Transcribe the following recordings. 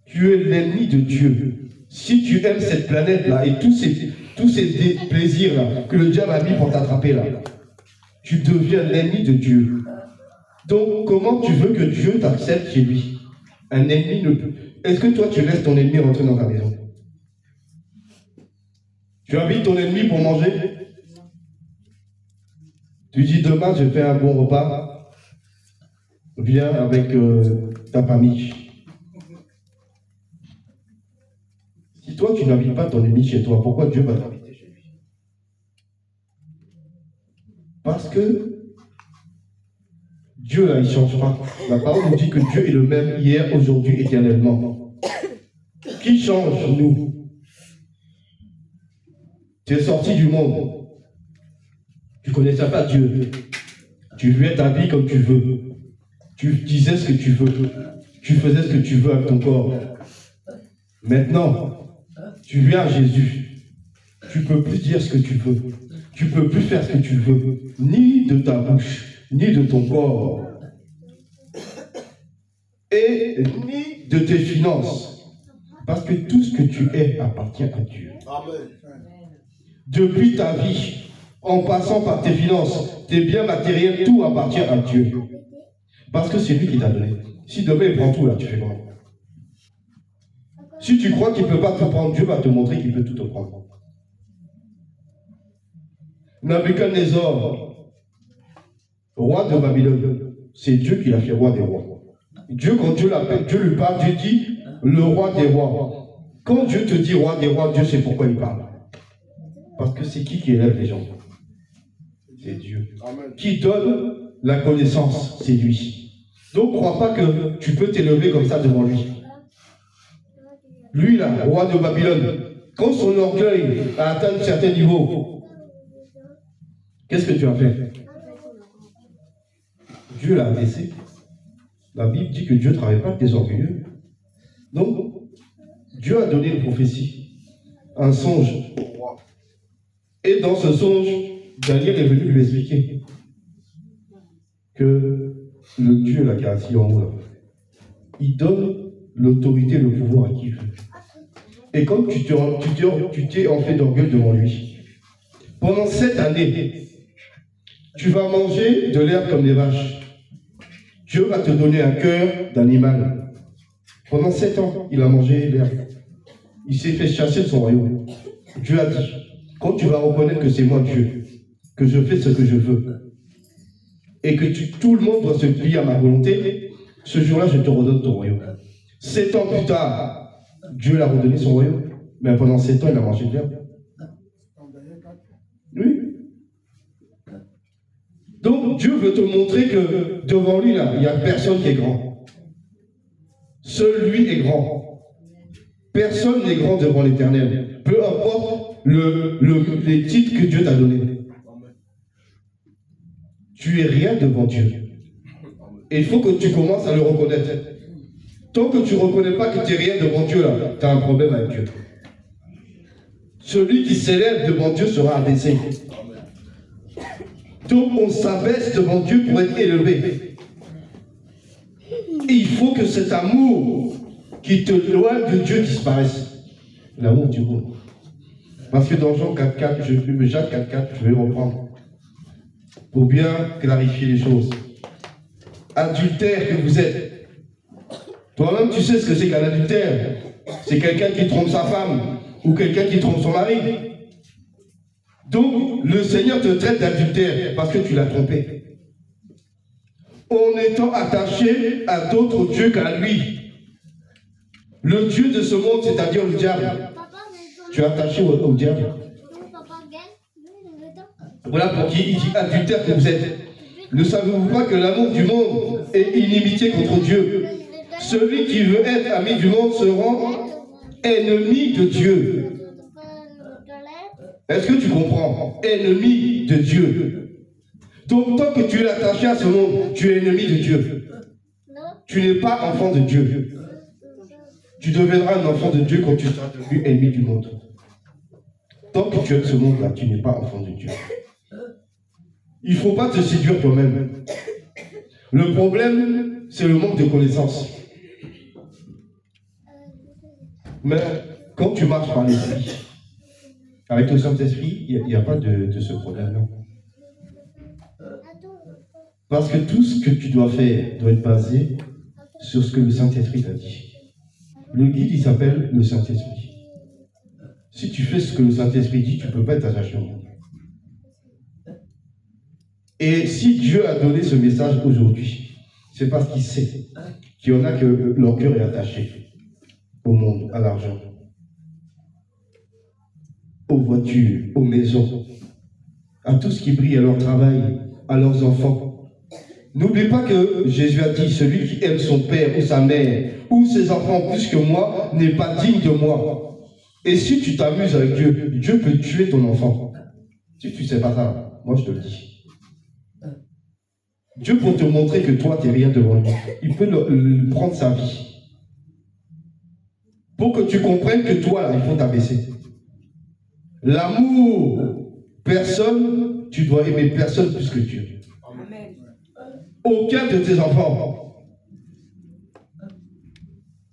Tu es l'ennemi de Dieu. Si tu aimes cette planète-là et tous ces plaisirs-là que le diable a mis pour t'attraper là, tu deviens l'ennemi de Dieu. Donc, comment tu veux que Dieu t'accepte chez lui? Un ennemi ne peut... Est-ce que toi, tu laisses ton ennemi rentrer dans ta maison? Tu invites ton ennemi pour manger? Tu dis demain, je fais un bon repas. Viens avec ta famille. Si toi, tu n'invites pas ton ennemi chez toi, pourquoi Dieu va t'inviter chez lui? Parce que Dieu, là, il ne change pas. La parole nous dit que Dieu est le même hier, aujourd'hui, éternellement. Qui change, nous? Tu es sorti du monde. Tu ne connaissais pas Dieu. Tu vivais ta vie comme tu veux. Tu disais ce que tu veux. Tu faisais ce que tu veux avec ton corps. Maintenant, tu viens à Jésus. Tu ne peux plus dire ce que tu veux. Tu ne peux plus faire ce que tu veux. Ni de ta bouche, ni de ton corps. Et ni de tes finances. Parce que tout ce que tu es appartient à Dieu. Amen. Depuis ta vie, en passant par tes finances, tes biens matériels, tout appartient à Dieu. Parce que c'est lui qui t'a donné. Si demain il prend tout là, tu fais quoi? Si tu crois qu'il ne peut pas te prendre, Dieu va te montrer qu'il peut tout te prendre. Nabuchodonosor, roi de Babylone, c'est Dieu qui l'a fait roi des rois. Dieu, quand Dieu l'appelle, Dieu lui parle, Dieu dit le roi des rois. Quand Dieu te dit roi des rois, Dieu sait pourquoi il parle. Parce que c'est qui élève les gens? C'est Dieu. Amen. Qui donne la connaissance? C'est lui. Donc, ne crois pas que tu peux t'élever comme ça devant lui. Lui, là, roi de Babylone, quand son orgueil a atteint un certain niveau, qu'est-ce que tu as fait? Dieu l'a abaissé. La Bible dit que Dieu ne travaille pas avec des orgueilleux. Donc, Dieu a donné une prophétie, un songe. Et dans ce songe, Daniel est venu lui expliquer que le Dieu là, qui est assis en haut, là, il donne l'autorité, le pouvoir à qui il veut. Et comme tu t'es en fait d'orgueil devant lui, pendant 7 années, tu vas manger de l'herbe comme les vaches. Dieu va te donner un cœur d'animal. Pendant 7 ans, il a mangé l'herbe. Il s'est fait chasser de son royaume. Dieu a dit, quand tu vas reconnaître que c'est moi Dieu, que je fais ce que je veux, et que tout le monde doit se plier à ma volonté, ce jour-là, je te redonne ton royaume. 7 ans plus tard, Dieu l'a redonné son royaume. Mais pendant 7 ans, il a mangé de l'herbe. Oui. Donc, Dieu veut te montrer que devant lui, là, il n'y a personne qui est grand. Seul lui est grand. Personne n'est grand devant l'Éternel. Peu importe les titres que Dieu t'a donnés. Tu es rien devant Dieu. Et il faut que tu commences à le reconnaître. Tant que tu ne reconnais pas que tu n'es rien devant Dieu, là, tu as un problème avec Dieu. Celui qui s'élève devant Dieu sera abaissé. Donc on s'abaisse devant Dieu pour être élevé. Et il faut que cet amour qui te loin de Dieu disparaisse. L'amour du monde. Parce que dans Jean 4.4, Jacques 4.4, je vais reprendre. Pour bien clarifier les choses. Adultère que vous êtes. Toi-même, tu sais ce que c'est qu'un adultère. C'est quelqu'un qui trompe sa femme ou quelqu'un qui trompe son mari. Donc, le Seigneur te traite d'adultère parce que tu l'as trompé. En étant attaché à d'autres dieux qu'à lui. Le Dieu de ce monde, c'est-à-dire le diable. Tu es attaché au diable. Voilà pour qui il dit adultère que vous êtes. Ne savez-vous pas que l'amour du monde est inimitié contre Dieu? Celui qui veut être ami du monde se rend ennemi de Dieu. Est-ce que tu comprends? Ennemi de Dieu. Donc, tant que tu es attaché à ce monde, tu es ennemi de Dieu. Tu n'es pas enfant de Dieu. Tu deviendras un enfant de Dieu quand tu seras devenu ennemi du monde. Tant que tu aimes ce monde-là, tu n'es pas enfant de Dieu. Il ne faut pas te séduire toi-même. Le problème, c'est le manque de connaissances. Mais quand tu marches par l'esprit, avec le Saint-Esprit, il n'y a pas de ce problème-là. Parce que tout ce que tu dois faire doit être basé sur ce que le Saint-Esprit t'a dit. Le guide, il s'appelle le Saint-Esprit. Si tu fais ce que le Saint-Esprit dit, tu ne peux pas être attaché au monde. Et si Dieu a donné ce message aujourd'hui, c'est parce qu'il sait qu'il y en a que leur cœur est attaché au monde, à l'argent, aux voitures, aux maisons, à tout ce qui brille, à leur travail, à leurs enfants. N'oublie pas que Jésus a dit, celui qui aime son père ou sa mère ou ses enfants plus que moi n'est pas digne de moi. Et si tu t'amuses avec Dieu, Dieu peut tuer ton enfant. Si tu ne sais pas ça, moi je te le dis. Dieu, pour te montrer que toi, tu n'es rien devant lui, il peut prendre sa vie. Pour que tu comprennes que toi, là, il faut t'abaisser. L'amour, personne, tu dois aimer personne plus que Dieu. Amen. Aucun de tes enfants.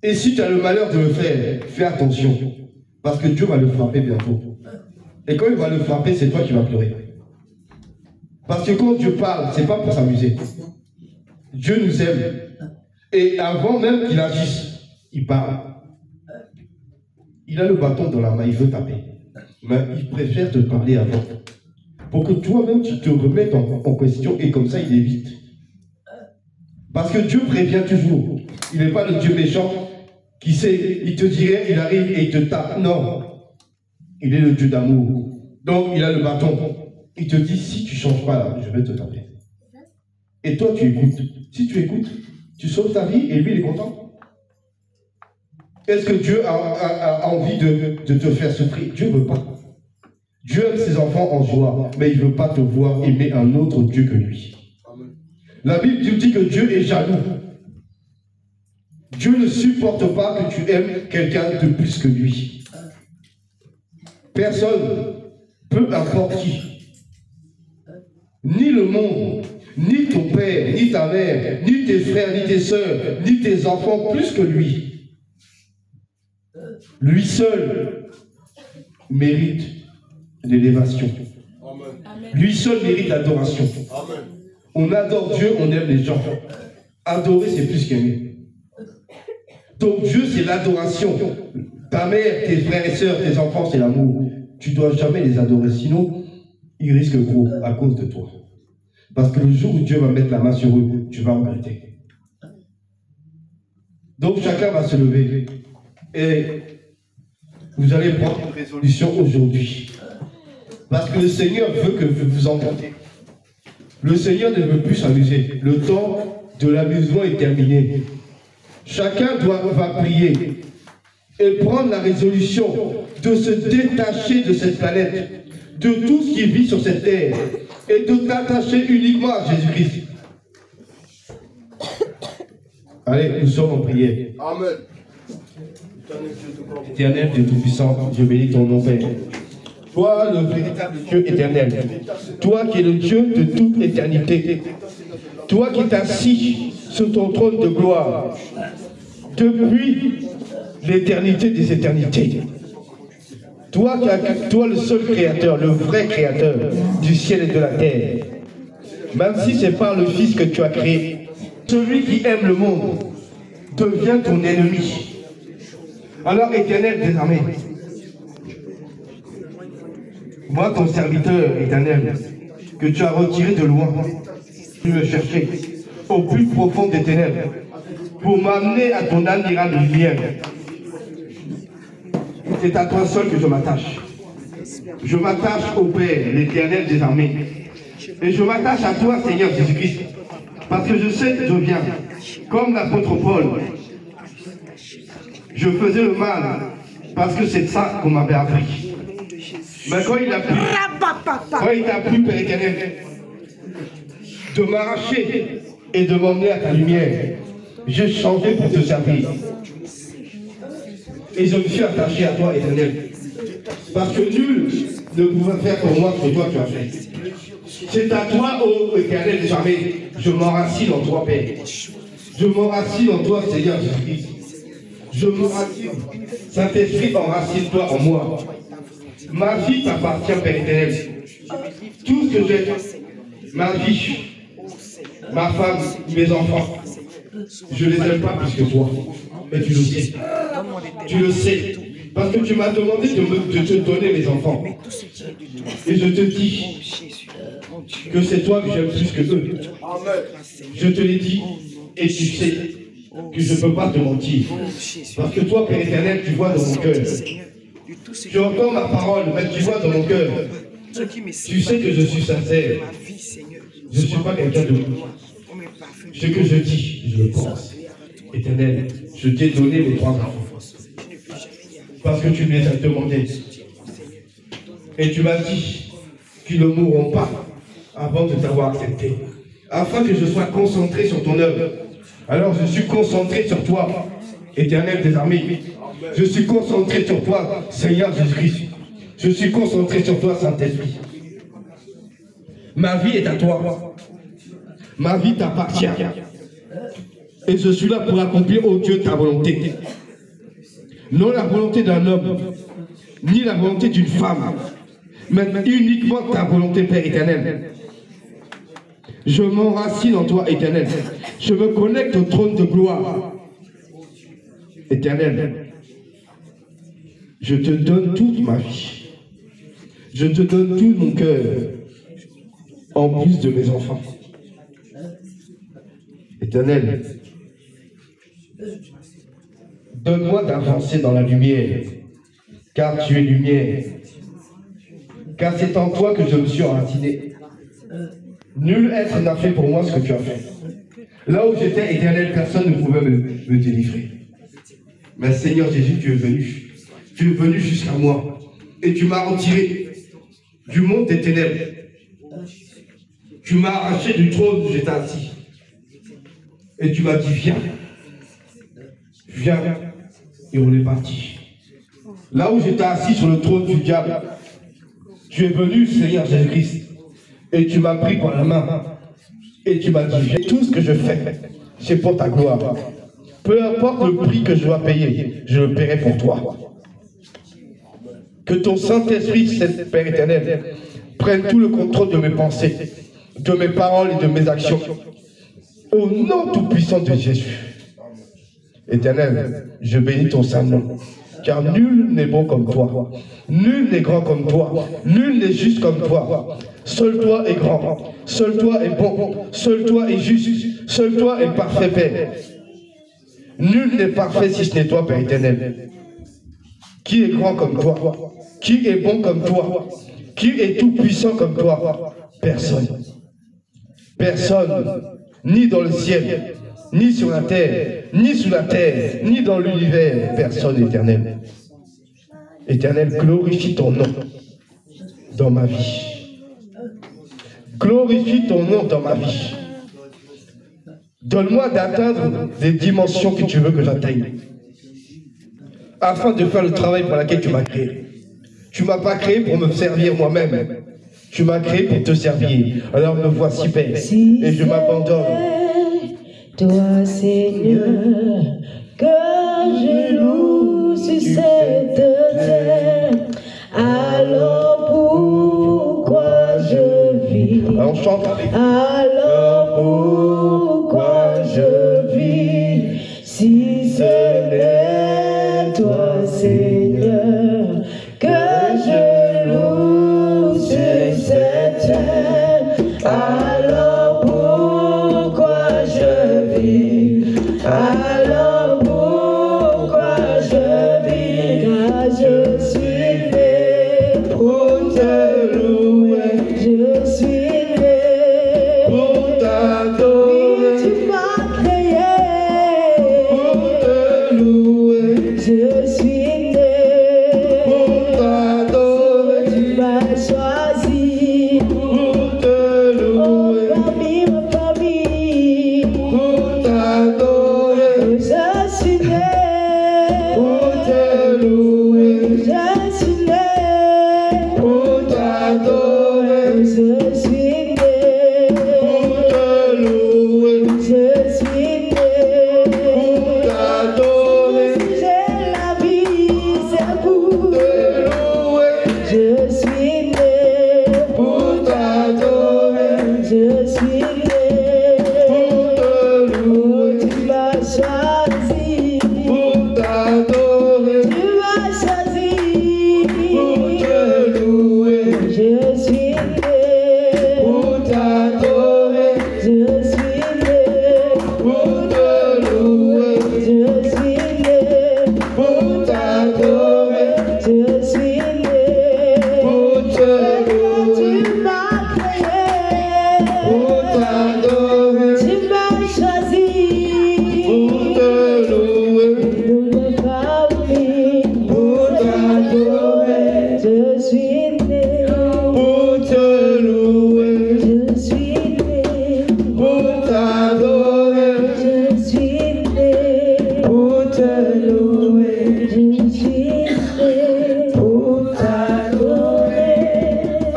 Et si tu as le malheur de le faire, fais attention. Parce que Dieu va le frapper bientôt. Et quand il va le frapper, c'est toi qui vas pleurer. Parce que quand Dieu parle, ce n'est pas pour s'amuser. Dieu nous aime. Et avant même qu'il agisse, il parle. Il a le bâton dans la main, il veut taper. Mais il préfère te parler avant. Pour que toi-même, tu te remettes en question et comme ça, il évite. Parce que Dieu prévient toujours. Il n'est pas le Dieu méchant qui sait, il te dirait, il arrive et il te tape. Non. Il est le Dieu d'amour. Donc, il a le bâton. Il te dit, si tu ne changes pas là, je vais te taper. Et toi, tu écoutes. Si tu écoutes, tu sauves ta vie et lui, il est content. Est-ce que Dieu a envie de te faire souffrir? Dieu ne veut pas. Dieu aime ses enfants en joie, mais il ne veut pas te voir aimer un autre Dieu que lui. La Bible nous dit que Dieu est jaloux. Dieu ne supporte pas que tu aimes quelqu'un de plus que lui. Personne, peu importe qui, ni le monde, ni ton père, ni ta mère, ni tes frères, ni tes sœurs, ni tes enfants, plus que lui. Lui seul mérite l'élévation. Lui seul mérite l'adoration. On adore Dieu, on aime les gens. Adorer, c'est plus qu'aimer. Donc Dieu, c'est l'adoration. Ta mère, tes frères et sœurs, tes enfants, c'est l'amour. Tu ne dois jamais les adorer, sinon ils risquent gros à cause de toi. Parce que le jour où Dieu va mettre la main sur eux, tu vas regretter. Donc chacun va se lever. Et vous allez prendre une résolution aujourd'hui. Parce que le Seigneur veut que vous vous entendez. Le Seigneur ne veut plus s'amuser. Le temps de l'amusement est terminé. Chacun va prier et prendre la résolution de se détacher de cette planète, de tout ce qui vit sur cette terre, et de t'attacher uniquement à Jésus-Christ. Allez, nous sommes en prière. Amen. Éternel Dieu Tout-Puissant, je bénis ton nom, Père. Toi, le véritable Dieu éternel. Toi qui es le Dieu de toute éternité. Toi qui es assis sur ton trône de gloire. Depuis l'éternité des éternités. Toi le seul créateur, le vrai créateur du ciel et de la terre. Même si c'est par le Fils que tu as créé. Celui qui aime le monde devient ton ennemi. Alors, Éternel des armées, moi, ton serviteur éternel, que tu as retiré de loin, tu me cherchais au plus profond des ténèbres pour m'amener à ton admirable lumière. C'est à toi seul que je m'attache. Je m'attache au Père, l'Éternel des armées. Et je m'attache à toi, Seigneur Jésus-Christ, parce que je sais d'où je viens. Comme l'apôtre Paul, je faisais le mal parce que c'est ça qu'on m'avait appris. Mais quand il a plu, Père éternel, de m'arracher et de m'emmener à ta lumière, j'ai changé pour te servir. Et je me suis attaché à toi, éternel. Parce que nul ne pouvait faire pour moi ce que toi tu as fait. C'est à toi, ô Éternel des armées, je m'enracine en toi, Père. Je m'enracine en toi, Seigneur Jésus-Christ. Je m'enracine. Saint-Esprit, enracine-toi en moi. Ma vie t'appartient, Père éternel. Tout ce que j'ai, ma vie, ma femme, mes enfants, je ne les aime pas plus que toi. Et tu le sais. Tu le sais. Parce que tu m'as demandé de te donner mes enfants. Et je te dis que c'est toi que j'aime plus que eux. Je te l'ai dit et tu sais que je ne peux pas te mentir. Parce que toi, Père éternel, tu vois dans mon cœur. Tu entends ma parole, mais tu vois dans mon cœur. Tu sais que je suis sincère. Je ne suis pas quelqu'un de vous. Ce que je dis, je le pense. Éternel, je t'ai donné mes 3 enfants. Parce que tu me les as demandés. Et tu m'as dit qu'ils ne mourront pas avant de t'avoir accepté. Afin que je sois concentré sur ton œuvre. Alors je suis concentré sur toi, Éternel des armées. Je suis concentré sur toi, Seigneur Jésus-Christ. Je suis concentré sur toi, Saint-Esprit. Ma vie est à toi. Ma vie t'appartient. Et je suis là pour accomplir, ô Dieu, ta volonté. Non la volonté d'un homme, ni la volonté d'une femme, mais uniquement ta volonté, Père éternel. Je m'enracine en toi, éternel. Je me connecte au trône de gloire. Éternel, je te donne toute ma vie. Je te donne tout mon cœur, en plus de mes enfants. Éternel, donne-moi d'avancer dans la lumière, car tu es lumière. Car c'est en toi que je me suis enraciné. Nul être n'a fait pour moi ce que tu as fait. Là où j'étais, éternel, personne ne pouvait me délivrer. Mais Seigneur Jésus, tu es venu. Tu es venu jusqu'à moi. Et tu m'as retiré du monde des ténèbres. Tu m'as arraché du trône où j'étais assis. Et tu m'as dit, viens. Viens. Et on est parti. Là où j'étais assis sur le trône du diable, tu es venu, Seigneur Jésus-Christ. Et tu m'as pris par la main. Et tu m'as dit, viens. Tout ce que je fais, c'est pour ta gloire. Peu importe le prix que je dois payer, je le paierai pour toi. Que ton Saint-Esprit, Père éternel, prenne tout le contrôle de mes pensées, de mes paroles et de mes actions. Au nom tout-puissant de Jésus. Éternel, je bénis ton saint nom. Car nul n'est bon comme toi. Nul n'est grand comme toi. Nul n'est juste comme toi. Seul toi est grand. Seul toi est bon. Seul toi est juste. Seul toi est parfait, Père. Nul n'est parfait si ce n'est toi, Père éternel. Qui est grand comme toi? Qui est bon comme toi? Qui est tout puissant comme toi? Personne. Personne. Ni dans le ciel, ni sur la terre, ni sous la terre, ni dans l'univers. Personne, éternel. Éternel, glorifie ton nom dans ma vie. Glorifie ton nom dans ma vie. Donne-moi d'atteindre les dimensions que tu veux que j'atteigne. Afin de faire le travail pour lequel tu m'as créé. Tu ne m'as pas créé pour me servir moi-même. Tu m'as créé pour te servir. Alors me voici, Père. Et je m'abandonne. Toi, Seigneur, que je loue sur cette terre. Alors pourquoi je vis? On chante avec. Alors pourquoi je vis? Si ce n'est toi, Seigneur, que je loue sur cette terre. Alors pourquoi je vis? Alors pourquoi je vis? Car je suis né pour te louer. Je suis né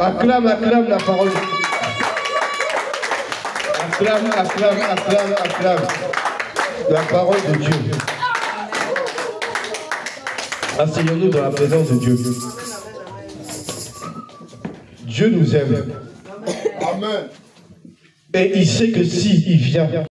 Acclame la parole. Acclame la parole de Dieu. Asseyons-nous dans la présence de Dieu. Dieu nous aime. Amen. Et il sait que s'il vient,